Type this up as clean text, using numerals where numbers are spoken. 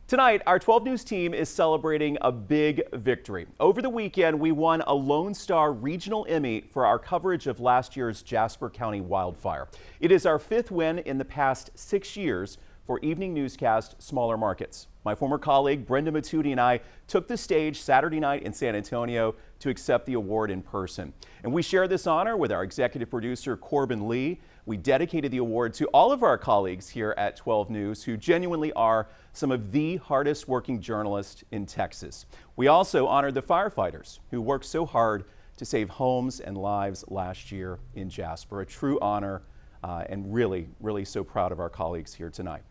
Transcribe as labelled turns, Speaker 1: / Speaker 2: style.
Speaker 1: Tonight, our 12 News team is celebrating a big victory. Over the weekend, we won a Lone Star Regional Emmy for our coverage of last year's Jasper County wildfire. It is our 5th win in the past 6 years for evening newscast smaller markets. My former colleague Brenda Matudi and I took the stage Saturday night in San Antonio to accept the award in person. And we share this honor with our executive producer Corbin Lee. We dedicated the award to all of our colleagues here at 12 News who genuinely are some of the hardest working journalists in Texas. We also honored the firefighters who worked so hard to save homes and lives last year in Jasper. A true honor and really so proud of our colleagues here tonight.